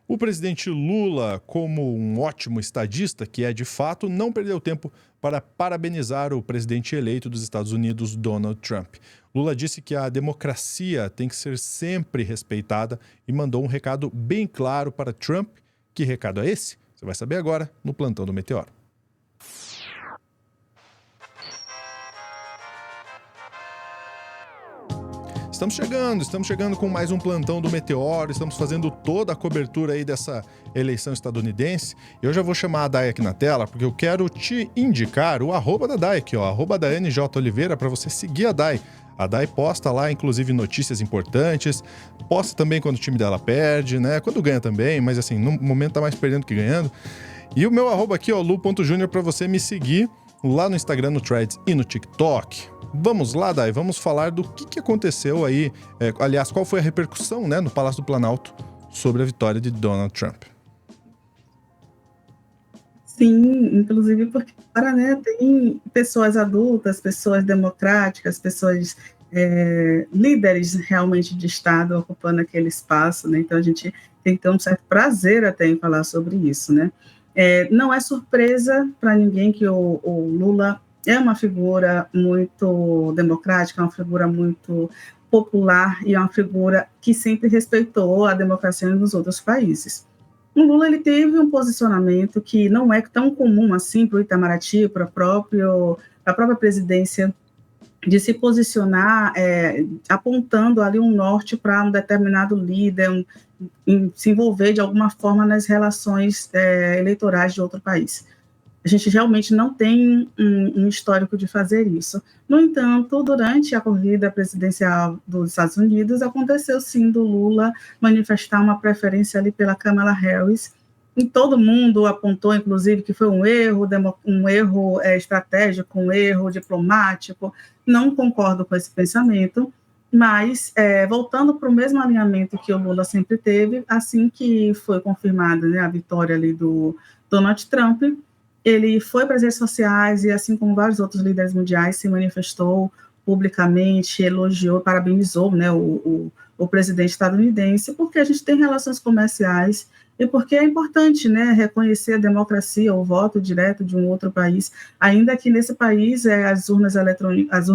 O presidente Lula, como um ótimo estadista que é de fato, não perdeu tempo para parabenizar o presidente eleito dos Estados Unidos, Donald Trump. Lula disse que a democracia tem que ser sempre respeitada e mandou um recado bem claro para Trump. Que recado é esse? Você vai saber agora no Plantão do Meteoro. Estamos chegando com mais um Plantão do Meteoro, estamos fazendo toda a cobertura aí dessa eleição estadunidense. Eu já vou chamar a Day aqui na tela, porque eu quero te indicar o @ da Day aqui, ó, @ da NJ Oliveira, para você seguir a Day. A Day posta lá, inclusive, notícias importantes, posta também quando o time dela perde, né? Quando ganha também, mas assim, no momento tá mais perdendo que ganhando. E o meu @ aqui, ó, lu.junior, para você me seguir lá no Instagram, no Threads e no TikTok. Vamos lá, Day, vamos falar do que aconteceu aí, aliás, qual foi a repercussão, né, no Palácio do Planalto sobre a vitória de Donald Trump. Sim, inclusive porque agora, né, tem pessoas adultas, pessoas democráticas, pessoas líderes realmente de Estado ocupando aquele espaço, né, então a gente tem que ter um certo prazer até em falar sobre isso, né. Não é surpresa para ninguém que o Lula é uma figura muito democrática, é uma figura muito popular e é uma figura que sempre respeitou a democracia nos outros países. O Lula ele teve um posicionamento que não é tão comum assim para o Itamaraty, para a própria presidência, de se posicionar apontando ali um norte para um determinado líder, se envolver de alguma forma nas relações eleitorais de outro país. A gente realmente não tem um histórico de fazer isso. No entanto, durante a corrida presidencial dos Estados Unidos, aconteceu sim do Lula manifestar uma preferência ali pela Kamala Harris, e todo mundo apontou, inclusive, que foi um erro estratégico, um erro diplomático. Não concordo com esse pensamento, mas, voltando para o mesmo alinhamento que o Lula sempre teve, assim que foi confirmada, né, a vitória ali do Donald Trump, ele foi para as redes sociais e, assim como vários outros líderes mundiais, se manifestou publicamente, elogiou, parabenizou, né, o presidente estadunidense, porque a gente tem relações comerciais e porque é importante, né, reconhecer a democracia, o voto direto de um outro país, ainda que nesse país as urnas eletrônicas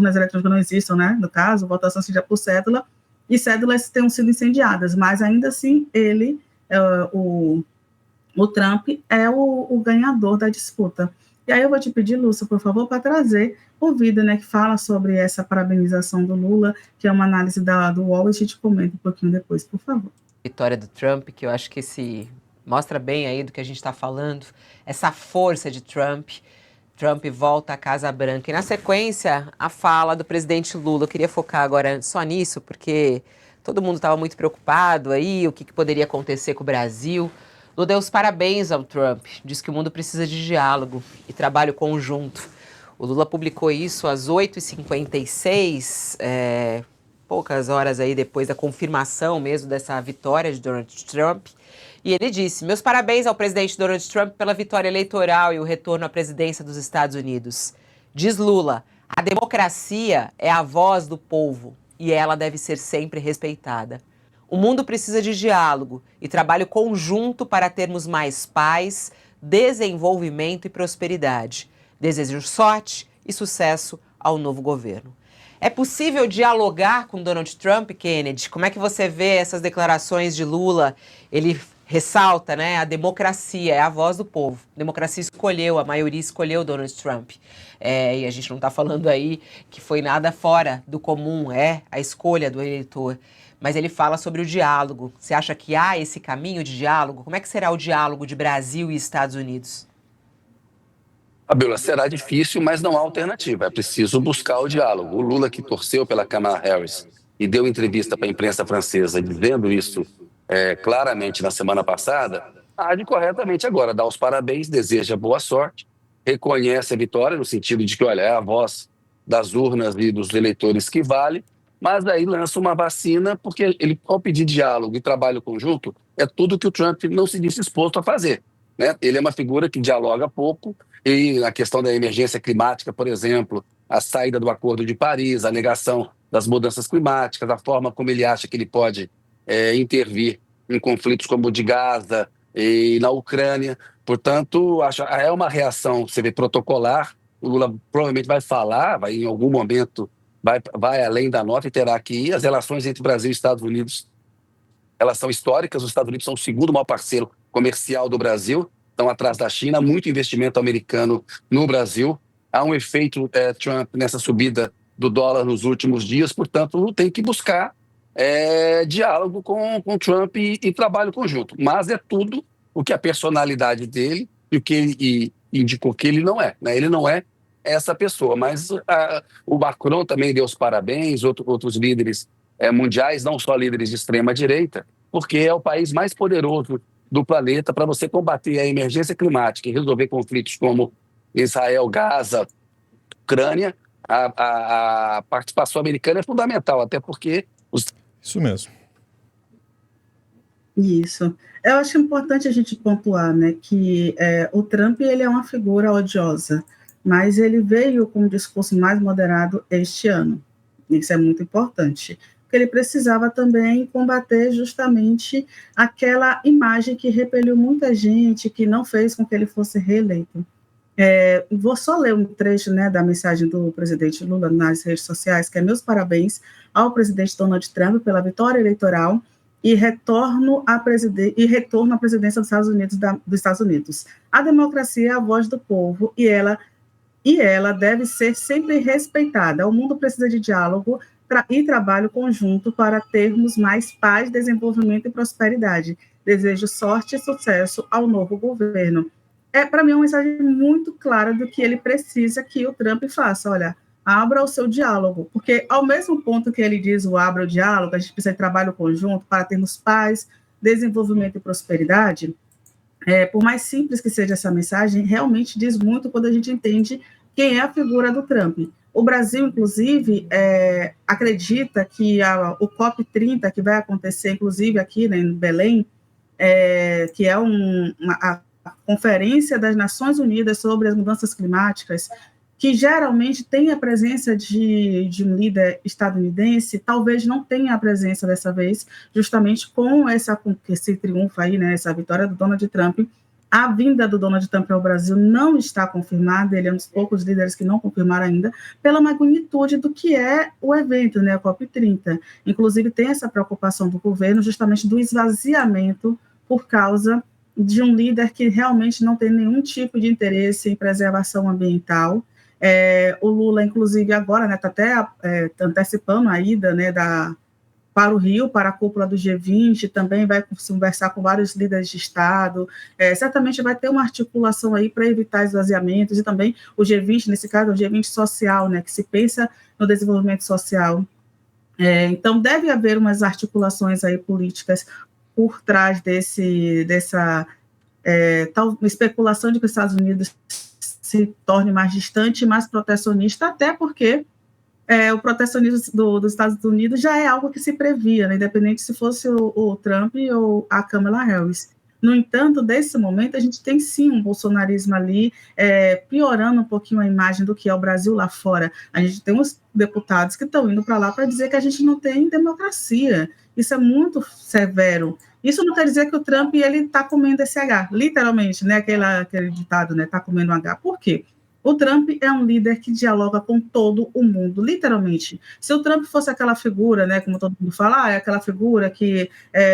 não existam, né, no caso, votação seja por cédula, e cédulas tenham sido incendiadas, mas ainda assim ele, o Trump é o ganhador da disputa. E aí eu vou te pedir, Lúcia, por favor, para trazer o vídeo, né, que fala sobre essa parabenização do Lula, que é uma análise do UOL, e a gente comenta um pouquinho depois, por favor. Vitória do Trump, que eu acho que mostra bem aí do que a gente está falando, essa força de Trump. Trump volta à Casa Branca. E na sequência, a fala do presidente Lula. Eu queria focar agora só nisso, porque todo mundo estava muito preocupado aí, o que poderia acontecer com o Brasil. Lula deu os parabéns ao Trump, diz que o mundo precisa de diálogo e trabalho conjunto. O Lula publicou isso às 8h56, poucas horas aí depois da confirmação mesmo dessa vitória de Donald Trump. E ele disse: meus parabéns ao presidente Donald Trump pela vitória eleitoral e o retorno à presidência dos Estados Unidos. Diz Lula: a democracia é a voz do povo e ela deve ser sempre respeitada. O mundo precisa de diálogo e trabalho conjunto para termos mais paz, desenvolvimento e prosperidade. Desejo sorte e sucesso ao novo governo. É possível dialogar com Donald Trump, Kennedy? Como é que você vê essas declarações de Lula? Ele ressalta, né, a democracia é a voz do povo. A democracia a maioria escolheu Donald Trump. E a gente não está falando aí que foi nada fora do comum, a escolha do eleitor. Mas ele fala sobre o diálogo. Você acha que há esse caminho de diálogo? Como é que será o diálogo de Brasil e Estados Unidos? Fabiola, será difícil, mas não há alternativa. É preciso buscar o diálogo. O Lula, que torceu pela Kamala Harris e deu entrevista para a imprensa francesa dizendo isso claramente na semana passada, age corretamente agora. Dá os parabéns, deseja boa sorte, reconhece a vitória no sentido de que, olha, é a voz das urnas e dos eleitores que vale, mas aí lança uma vacina, porque ele, ao pedir diálogo e trabalho conjunto, é tudo que o Trump não se disse disposto a fazer, né? Ele é uma figura que dialoga pouco, e a questão da emergência climática, por exemplo, a saída do Acordo de Paris, a negação das mudanças climáticas, a forma como ele acha que ele pode intervir em conflitos como o de Gaza e na Ucrânia. Portanto, é uma reação, você vê, protocolar. O Lula provavelmente vai falar, vai em algum momento, vai além da nota e terá que ir. As relações entre Brasil e Estados Unidos, elas são históricas. Os Estados Unidos são o segundo maior parceiro comercial do Brasil, estão atrás da China, muito investimento americano no Brasil. Há um efeito Trump nessa subida do dólar nos últimos dias, portanto, tem que buscar diálogo com Trump e trabalho conjunto. Mas é tudo o que a personalidade dele e o que ele indicou que ele não é. Né? Ele não é essa pessoa, mas o Macron também deu os parabéns, outros líderes mundiais, não só líderes de extrema-direita, porque é o país mais poderoso do planeta para você combater a emergência climática e resolver conflitos como Israel, Gaza, Ucrânia. A participação americana é fundamental, até porque... Isso mesmo. Isso. Eu acho importante a gente pontuar, né, que o Trump ele é uma figura odiosa, mas ele veio com um discurso mais moderado este ano. Isso é muito importante, porque ele precisava também combater justamente aquela imagem que repeliu muita gente, que não fez com que ele fosse reeleito. Vou só ler um trecho, né, da mensagem do presidente Lula nas redes sociais, que é: meus parabéns ao presidente Donald Trump pela vitória eleitoral e retorno à presidência dos Estados Unidos. A democracia é a voz do povo e ela deve ser sempre respeitada. O mundo precisa de diálogo e trabalho conjunto para termos mais paz, desenvolvimento e prosperidade. Desejo sorte e sucesso ao novo governo. Para mim, é uma mensagem muito clara do que ele precisa que o Trump faça. Olha, abra o seu diálogo, porque ao mesmo ponto que ele diz o abra o diálogo, a gente precisa de trabalho conjunto para termos paz, desenvolvimento e prosperidade. Por mais simples que seja essa mensagem, realmente diz muito quando a gente entende quem é a figura do Trump. O Brasil, inclusive, acredita que o COP30, que vai acontecer, inclusive, aqui, né, em Belém, que é a Conferência das Nações Unidas sobre as Mudanças Climáticas, que geralmente tem a presença de um líder estadunidense, talvez não tenha a presença dessa vez, justamente com esse triunfo aí, né, essa vitória do Donald Trump. A vinda do Donald Trump ao Brasil não está confirmada, ele é um dos poucos líderes que não confirmaram ainda, pela magnitude do que é o evento, né, a COP30. Inclusive, tem essa preocupação do governo, justamente do esvaziamento por causa de um líder que realmente não tem nenhum tipo de interesse em preservação ambiental. O Lula, inclusive, agora está até antecipando a ida, né, para o Rio, para a cúpula do G20, também vai conversar com vários líderes de Estado, certamente vai ter uma articulação aí para evitar esvaziamentos, e também o G20, nesse caso, é o G20 social, né, que se pensa no desenvolvimento social. Então, deve haver umas articulações aí políticas por trás dessa tal especulação de que os Estados Unidos se torne mais distante, mais protecionista, até porque o protecionismo dos Estados Unidos já é algo que se previa, né, independente se fosse o Trump ou a Kamala Harris. No entanto, nesse momento, a gente tem sim um bolsonarismo ali, piorando um pouquinho a imagem do que é o Brasil lá fora. A gente tem uns deputados que estão indo para lá para dizer que a gente não tem democracia. Isso é muito severo. Isso não quer dizer que o Trump está comendo esse H, literalmente, né? Aquele ditado, né? Está comendo um H. Por quê? O Trump é um líder que dialoga com todo o mundo, literalmente. Se o Trump fosse aquela figura, né, como todo mundo fala, é aquela figura que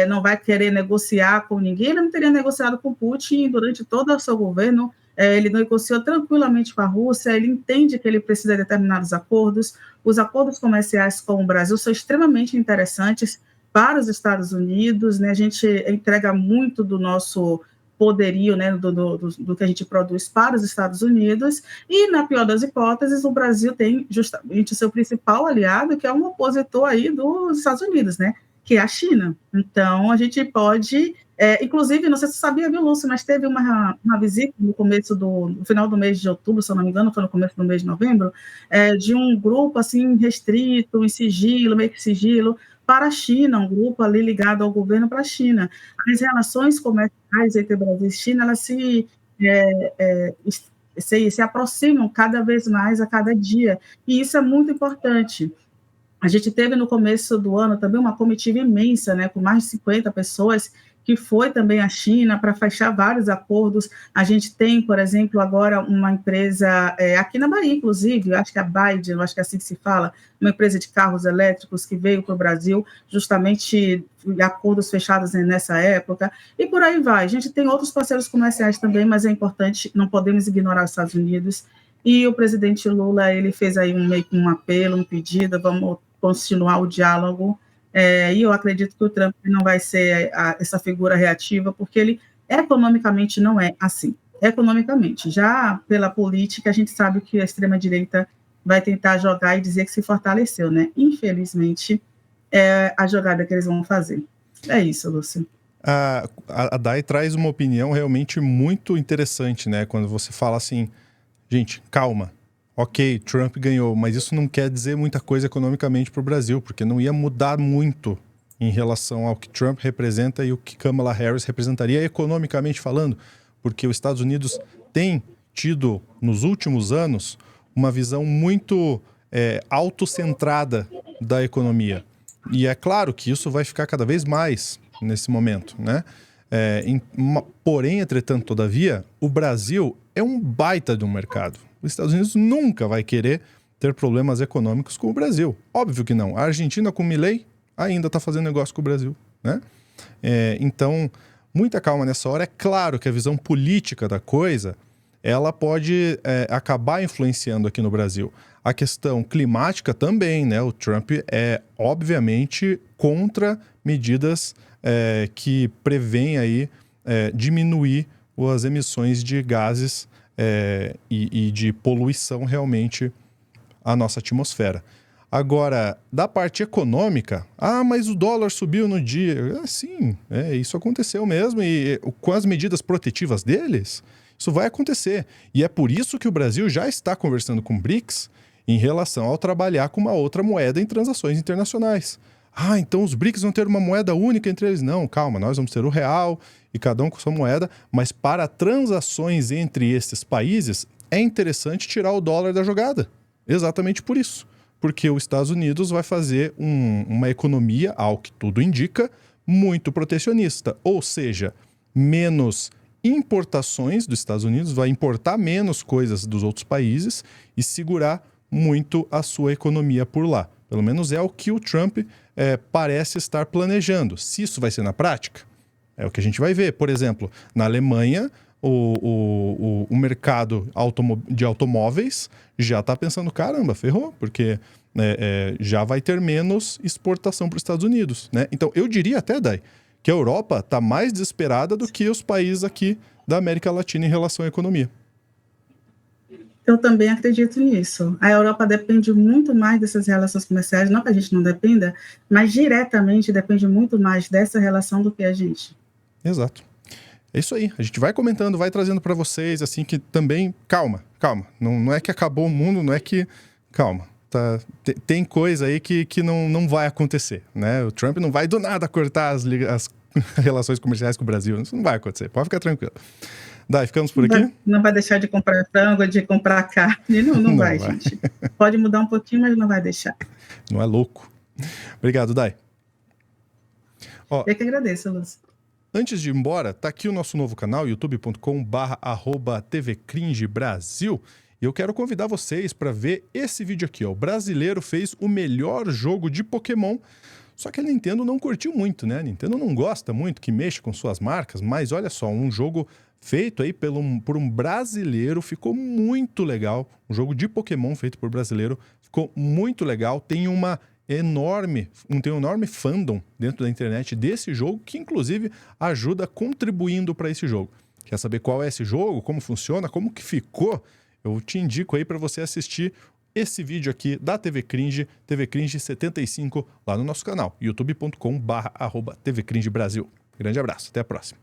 não vai querer negociar com ninguém, ele não teria negociado com Putin durante todo o seu governo. Ele negociou tranquilamente com a Rússia, ele entende que ele precisa de determinados acordos. Os acordos comerciais com o Brasil são extremamente interessantes para os Estados Unidos, né? A gente entrega muito do nosso poderio, né, do que a gente produz para os Estados Unidos, e, na pior das hipóteses, o Brasil tem justamente o seu principal aliado, que é um opositor aí dos Estados Unidos, né, que é a China. Então, a gente pode, inclusive, não sei se você sabia, viu, Lúcio, mas teve uma visita no final do mês de outubro, se eu não me engano, foi no começo do mês de novembro, de um grupo, assim, restrito, em sigilo, meio que sigilo, para a China, um grupo ali ligado ao governo para a China. As relações comerciais entre Brasil e China, elas se aproximam cada vez mais a cada dia, e isso é muito importante. A gente teve no começo do ano também uma comitiva imensa, né, com mais de 50 pessoas, que foi também à China para fechar vários acordos. A gente tem, por exemplo, agora uma empresa, aqui na Bahia, inclusive, acho que é a Biden, acho que é assim que se fala, uma empresa de carros elétricos que veio para o Brasil, justamente acordos fechados nessa época, e por aí vai. A gente tem outros parceiros comerciais também, mas é importante, não podemos ignorar os Estados Unidos. E o presidente Lula, ele fez aí meio que um apelo, um pedido, vamos continuar o diálogo, e eu acredito que o Trump não vai ser essa figura reativa, porque ele economicamente não é assim. Economicamente, já pela política, a gente sabe que a extrema-direita vai tentar jogar e dizer que se fortaleceu, né? Infelizmente, é a jogada que eles vão fazer. É isso, Lúcio. A Dai traz uma opinião realmente muito interessante, né? Quando você fala assim, gente, calma. Ok, Trump ganhou, mas isso não quer dizer muita coisa economicamente para o Brasil, porque não ia mudar muito em relação ao que Trump representa e o que Kamala Harris representaria economicamente falando, porque os Estados Unidos têm tido, nos últimos anos, uma visão muito autocentrada da economia. E é claro que isso vai ficar cada vez mais nesse momento, né? Porém, entretanto, todavia, o Brasil é um baita de um mercado. Os Estados Unidos nunca vai querer ter problemas econômicos com o Brasil. Óbvio que não. A Argentina, com Milei, ainda está fazendo negócio com o Brasil, né? Então, muita calma nessa hora. É claro que a visão política da coisa, ela pode acabar influenciando aqui no Brasil. A questão climática também, né? O Trump é, obviamente, contra medidas que prevêem aí diminuir as emissões de gases e de poluição realmente à nossa atmosfera. Agora, da parte econômica, mas o dólar subiu no dia. Sim, isso aconteceu mesmo e com as medidas protetivas deles, isso vai acontecer. E é por isso que o Brasil já está conversando com o BRICS em relação ao trabalhar com uma outra moeda em transações internacionais. Então os BRICS vão ter uma moeda única entre eles. Não, calma, nós vamos ter o real e cada um com sua moeda, mas para transações entre esses países é interessante tirar o dólar da jogada. Exatamente por isso. Porque os Estados Unidos vai fazer uma economia, ao que tudo indica, muito protecionista. Ou seja, menos importações dos Estados Unidos, vai importar menos coisas dos outros países e segurar muito a sua economia por lá. Pelo menos é o que o Trump parece estar planejando. Se isso vai ser na prática, é o que a gente vai ver. Por exemplo, na Alemanha, o mercado de automóveis já está pensando, caramba, ferrou, porque já vai ter menos exportação para os Estados Unidos, né? Então, eu diria até, Dai, que a Europa está mais desesperada do que os países aqui da América Latina em relação à economia. Eu também acredito nisso. A Europa depende muito mais dessas relações comerciais, não que a gente não dependa, mas diretamente depende muito mais dessa relação do que a gente. Exato. É isso aí. A gente vai comentando, vai trazendo para vocês, assim, que também... Calma. Não é que acabou o mundo, não é que... Calma. Tá, tem coisa aí que não vai acontecer, né? O Trump não vai do nada cortar as relações comerciais com o Brasil. Isso não vai acontecer. Pode ficar tranquilo. Dai, ficamos por aqui? Não vai deixar de comprar frango, de comprar carne. Não vai, gente. Pode mudar um pouquinho, mas não vai deixar. Não é louco. Obrigado, Dai. Eu que agradeço, Lúcio. Antes de ir embora, tá aqui o nosso novo canal, youtube.com/tvcringebrasil. E eu quero convidar vocês para ver esse vídeo aqui, ó. O brasileiro fez o melhor jogo de Pokémon, só que a Nintendo não curtiu muito, né? A Nintendo não gosta muito que mexa com suas marcas, mas olha só, um jogo feito aí por um brasileiro, ficou muito legal. Um jogo de Pokémon feito por brasileiro, ficou muito legal. Tem um enorme fandom dentro da internet desse jogo, que inclusive ajuda contribuindo para esse jogo. Quer saber qual é esse jogo, como funciona, como que ficou? Eu te indico aí para você assistir esse vídeo aqui da TV Cringe, TV Cringe 75, lá no nosso canal, youtube.com/tvcringebrasil. Grande abraço, até a próxima.